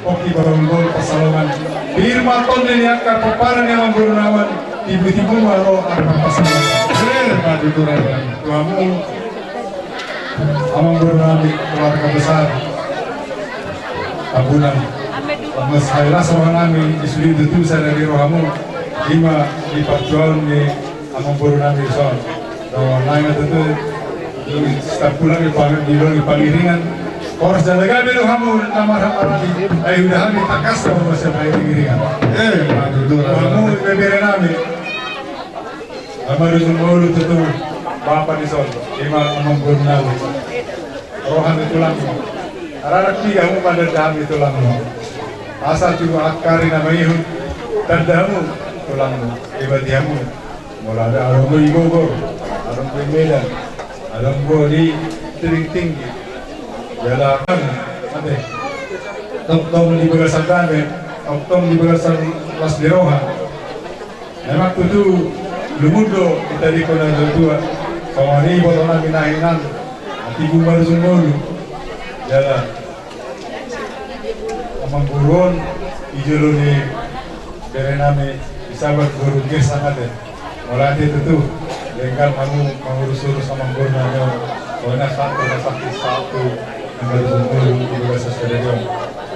Oki Baronggol Pasalongan Firman Ton diniatkan peparan yang membernawan tiba-tiba malu akan pasalongan maju turun tuamu amang bernami keluarga besar tabunan mas hayla sama nami isuli itu saya dari rohamu lima diperjual ni amang bernami son dan lain itu setiap pulang di pangiringan Kors jalaga belu hamu nama ramadi ayo udah kami takas sama masa bayi giringan kamu bebere nami amaru semulu tutu bapak di son lima amang bernami rohan itu langsung anak tiga mu pada daham itu langsung asal juga akari nama ihun dan dahamu tulangmu ibadihamu mulai ada arunggo igogor arunggo medan arunggo di tinggi jalan ade tom di bagasan dame tom di bagasan las deroha memang tutu lumudo kita di kona tua sama ni botona minahinan ati bumbar sumulu jalan amang burun ijolo ni berename isabat guru sangat deh mulai itu lengkap kamu mengurus-urus sama gurnanya soalnya satu baru sumulu di bawah stadion.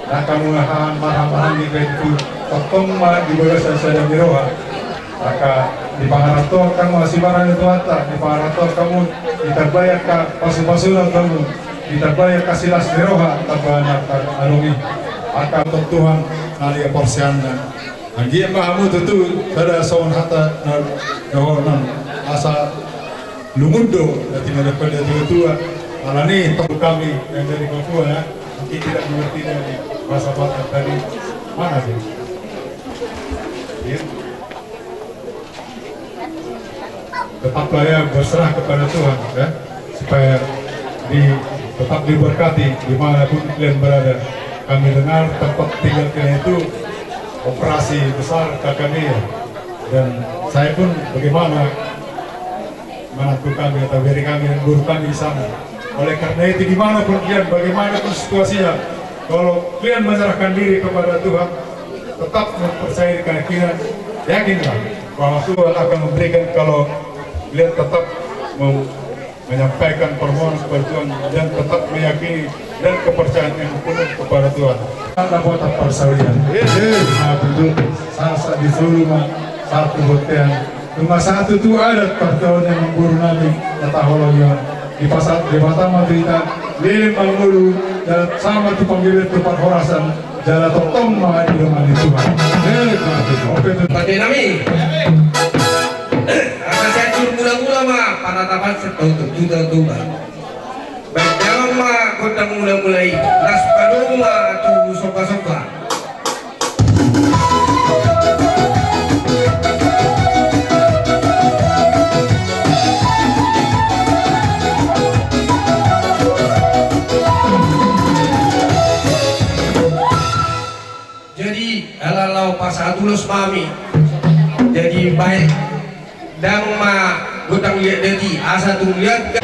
Nah kamu mahan di itu tokong di bawah stadion Miroha. Maka di Pangarato kamu masih marah itu mata. Di Pangarato kamu ditabaya ke pasu-pasulan kamu ditabaya ke silas Miroha tabana alungi. Maka untuk Tuhan nalia porsianna. Anggi mahamu tentu pada sawan hata nahonan asa lumundo nanti pada tua alani tahu kami yang dari Papua ya mungkin tidak mengerti dari bahasa Batak tadi mana sih ya. Tetaplah ya berserah kepada Tuhan ya supaya tetap diberkati dimanapun kalian berada. Kami dengar tempat tinggal kalian itu operasi besar kami ya dan saya pun bagaimana menantu kami atau dari kami dan guru kami di sana. Oleh karena itu dimanapun kalian, bagaimanapun situasinya, kalau kalian menyerahkan diri kepada Tuhan, tetap mempercayai keyakinan, yakinlah bahwa Tuhan akan memberikan kalau kalian tetap menyampaikan permohonan kepada Tuhan dan tetap meyakini dan kepercayaan yang penuh kepada Tuhan. Anda buat persalinan. Nah, bentuk sasa di Suluma satu hotel. Cuma satu itu ada pertahun yang memburu nabi datahologian. Di pasar di Batam berita lilim mangulu dan sama tu panggilan tempat horasan jalan totong mah di rumah di Tuhan. Pakai nami. Akan saya tur mula-mula mah panatapan setahun juta tuba. Baik dalam mah kota mula-mulai nas padung mah tu sopa-sopa. Pasatulus mami jadi baik dan ma gotang lihat jadi asa tu lihat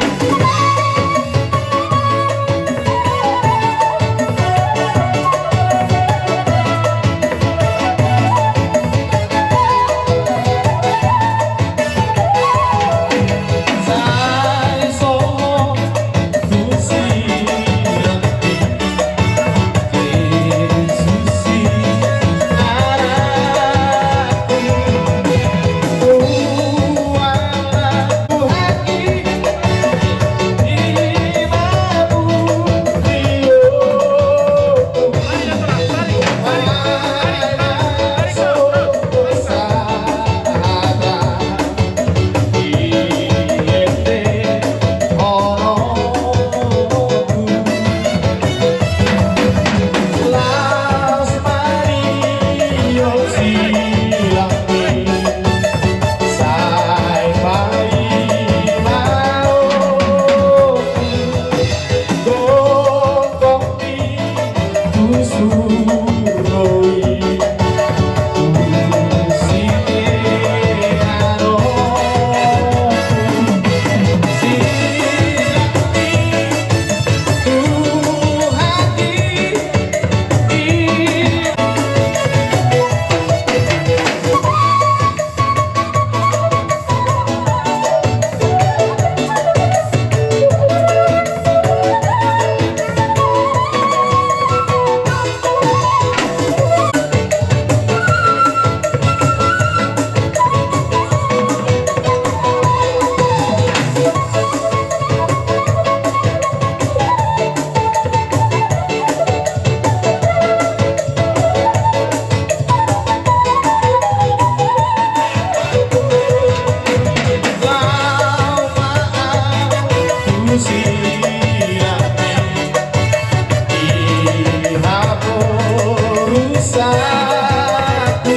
satu.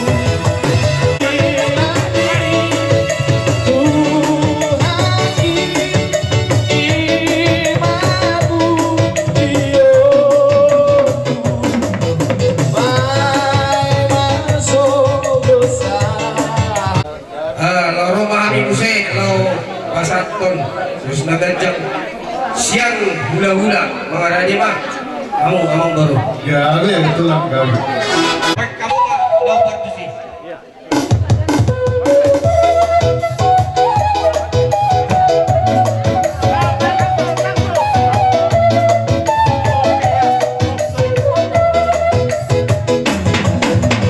Loro mahami musik lo pasaton terus nagajang siang hula-hula mengarani mah among baru Ya, itu lah kali. kamu mah lo berdisi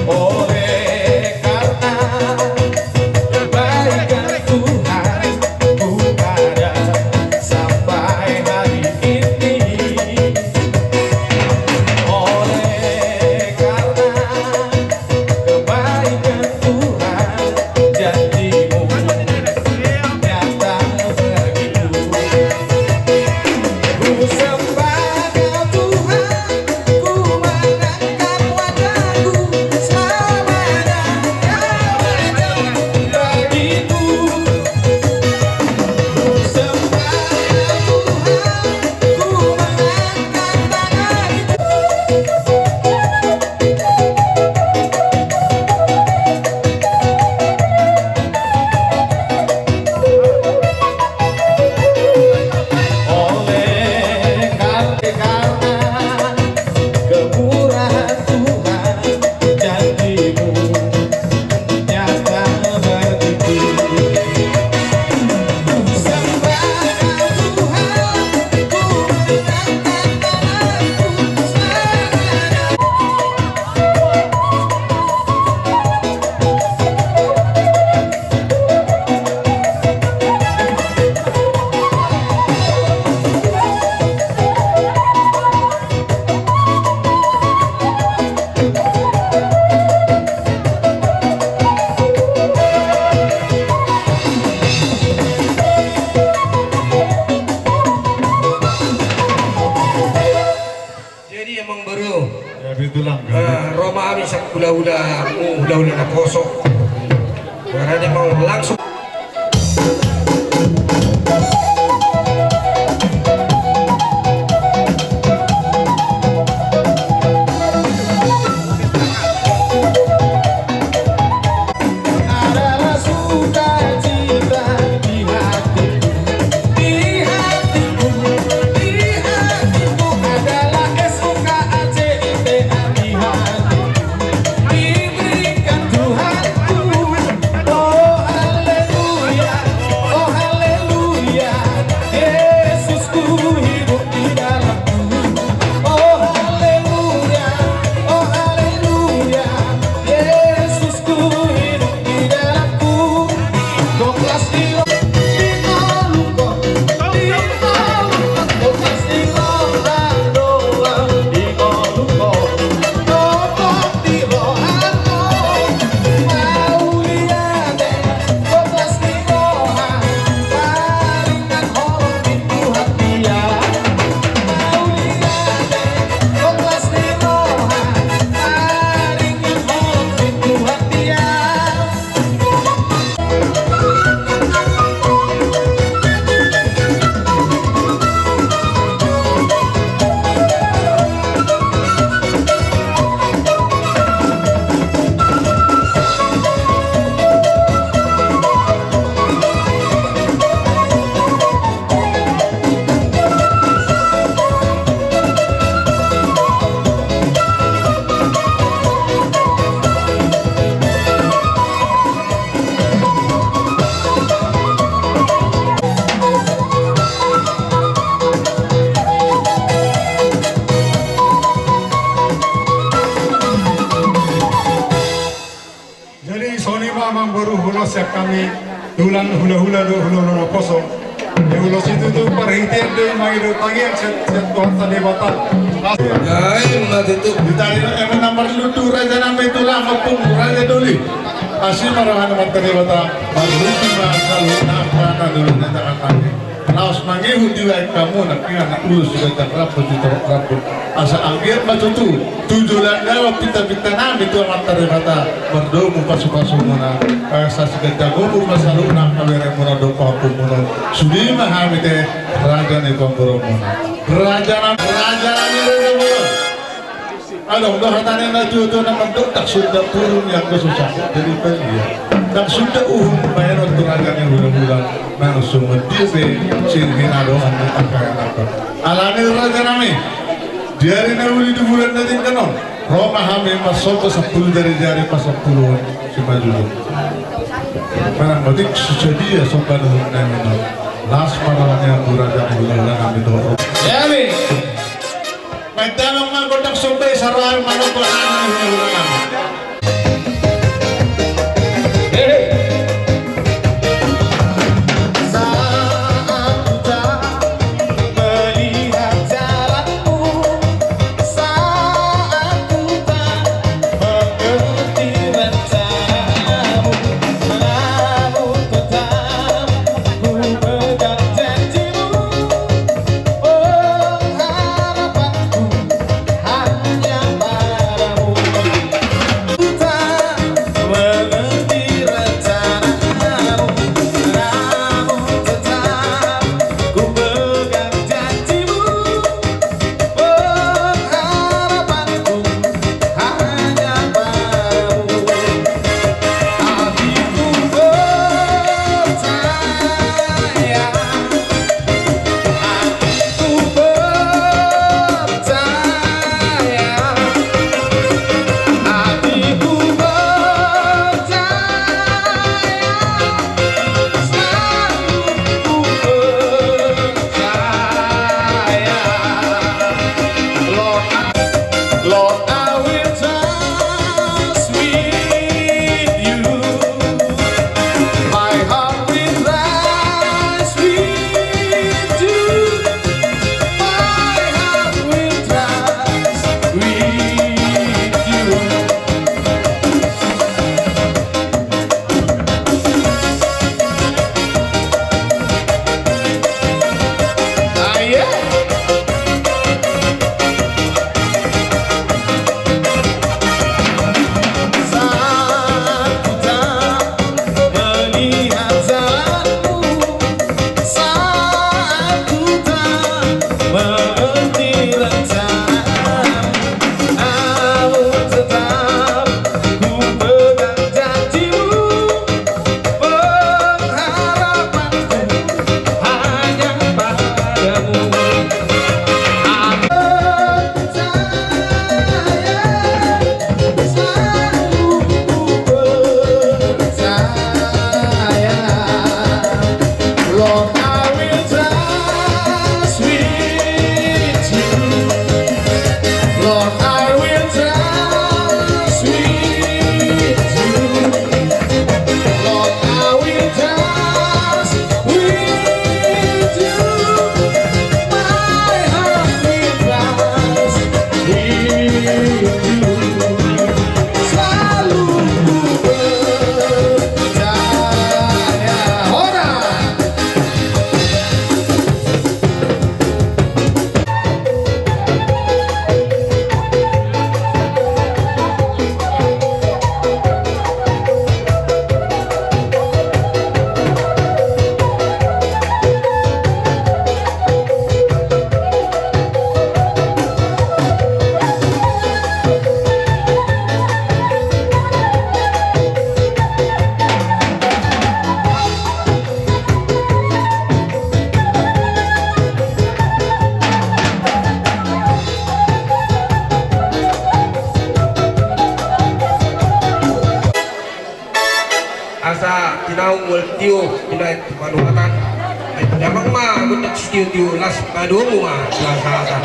Oleh karena kebaikan Tuhan ku ada sampai hari ini. Oleh karena kebaikan Tuhan janjimu nyata begitu. Ku sembah Kau Tuhan, ku mengangkat wajahku selamanya Kau ada bagiku. Ku sembah Kau Tuhan, ku mengangkat tanganku. Oleh karena kemurahan Tuhan janjimu nyata begitu. Ku sembah Kau Tuhan, ku mengangkat tanganku selamanya. jadi emang baru Ya, itulah kali. Roma ami sak hula-hula hula-hula na kosok karena mau langsung Adalah sukacita di hatiku, di hatiku, di hatiku adalah SUKACITA di hatiku, diberikan Tuhanku. Oh haleluya, oh haleluya, Yesusku hidup di dalamku. Oh haleluya, oh haleluya, Yesusku hidup di dalamku. Doklas di Malungko, di Malungko, doklas di Rolando, di Malungko, doklas di Rolando, Mauliane, doklas di Roha, paringan holong pintu hati ya. Mauliane, doklas di Roha, paringan holong pintu hati ya. Jadi Sony memang baru hulos siap kami tulang hula-hula kosong. Di hulos itu tuh perhentian deh mengidu tagihan Tuhan tadi batal. ay matutup Ditari emang nomor lutu raja nama itu lah maupun raja doli. Asyik marahan nama tadi batal. Baru cuma kalau apa dulu nanti akan. Laos mangehu diwai kamu nak kira nak ulus sudah tak raput itu raput. Asa angkir matutu 7 bulan lalu pinta-pinta nami itu amat terima berdomu pasu-pasu mana sasi gumur masalu nak kawere muna do papu muna sudi mahami te raja ni pamboro muna raja ni muna aduh udah hatane na tuto na mandok tak sudah turun yang kesusah jadi ya tak sudah bayar untuk raja ni bulan nang semua dia sirhin adoan ni apa alani raja nami Diari nawuli di bulan natin kanon. Roma kami masuk ke 10 dari jari pas 10 si maju. Mana matik sucedi ya sopan namin no. Last paralanya buraja bulan kami doh. Diari. May tanong man kotak sumpay saruan manok ko ani bulan kami. asa tinau wal tiu pinai panuatan damang ma gutak tiu las padumu ma lasasan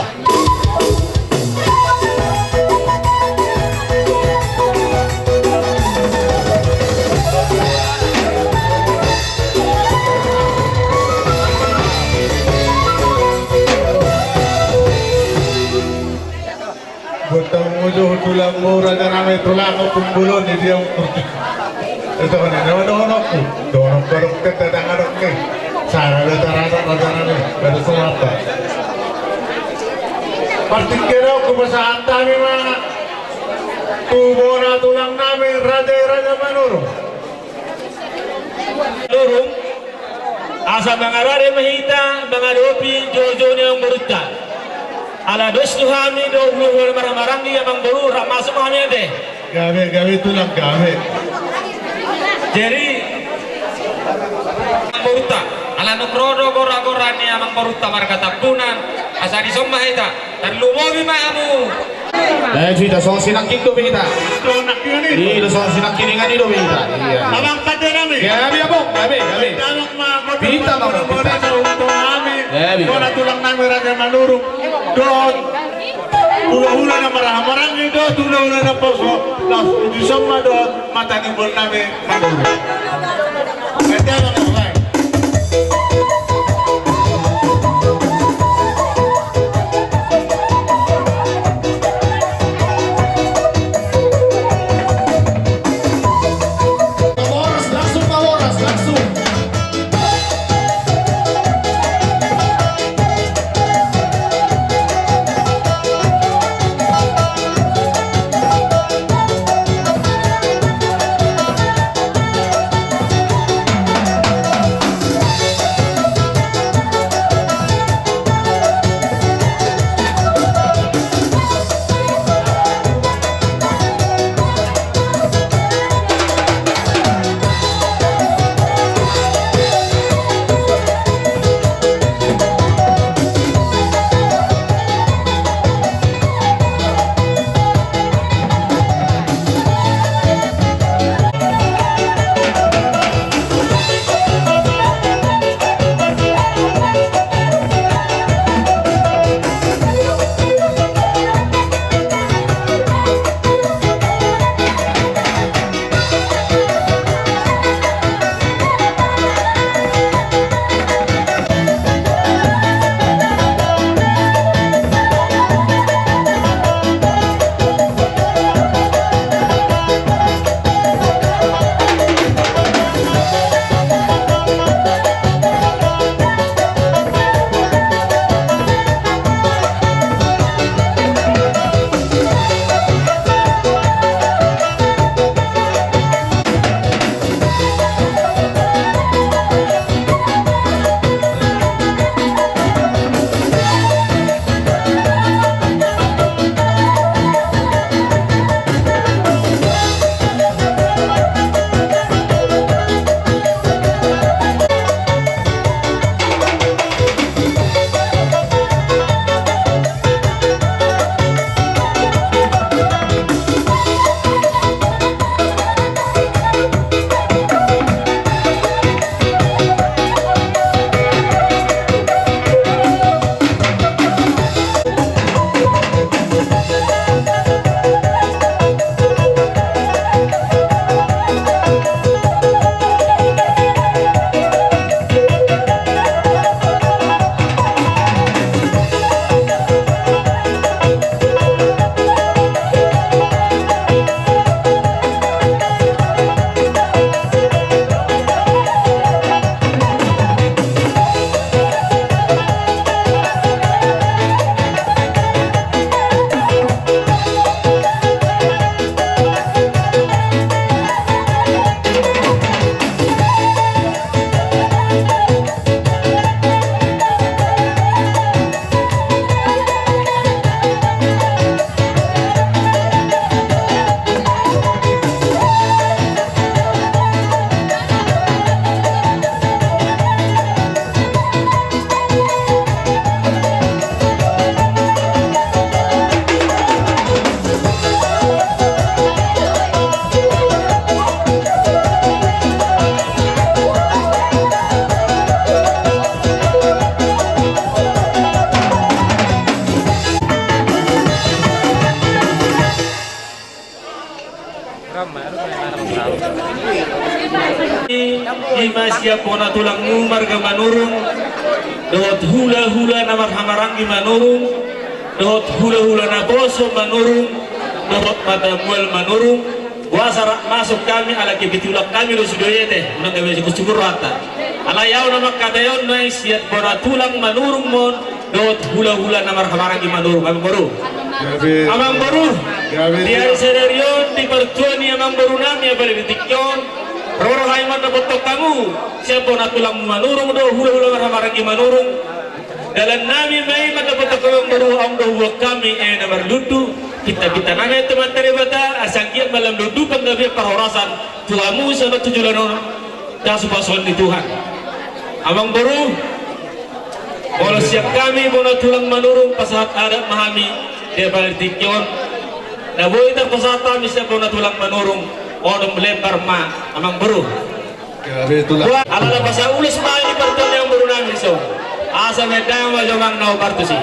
Botong musuh tulang murah dan ame tulang kumpulon di dia itu kan ada donokku donok donok kita dengan donok cara rata-rata nih pada semata partikir aku bahasa anta memang tubo na tulang namin Raja Manurung. Lurung asa mangarare mahita mangadopi jojo yang berutta ala dos tuhami do hulu maramarangi yang baru masuk kami deh Gawe tulang gawe. jadi berutta ala nukrodo gora-gorani yang berutta marga tapunan asa di somma hita dan lumobi maamu Jadi dasong sinangking do kita. Ito nakini. Di dasong sinangking ngani do kita. Iya. Abang pada namin. Gabi abong, gabi. Dalam mga Pita mo, pita. sa unto namin. Gabi. Doon na tulang namin Raja Manurung. Doon. Hula-hula na marang ito. Hula-hula na poso. Di somma doon. Matanibol namin Manurung. Kaya lang ako. Langsung. Imasya pona tulang marga manurung dot hula-hula na marhamarangi manurung dot hula-hula na boso manurung dot matamuel manurung wasara masuk kami ala kibitulak kami lo sudoyete unang gawe syukur rata ala yaw na makadayon na siat pona tulang manurung mon dot hula-hula na marhamarangi manurung amang baru Grabe Di hari senerion di pertuan yang memberunam ya balik ditikyon. Roro haiman na betok kamu. Siapa na tulang manurung do hula-hula marhamaragi manurung. Dalam nami may madapat ako baru ang dohuwa kami na berludu. Kita nami teman teribata asangkiat malam dudukan gabi perhorasan. Tulamu sama tujulan orang. Dan supasuan di Tuhan. Amang baru. Kalau siap kami bona tulang manurung pasahat adat mahami. Dia balik tikyon. Na boleh tak pasata misal kau nak tulang manurung orang melempar ma amang baru. Grabe itulah. Alala pasal ulis ma ini pertuan yang baru namin so. Asa medang wajah mang nau partusi.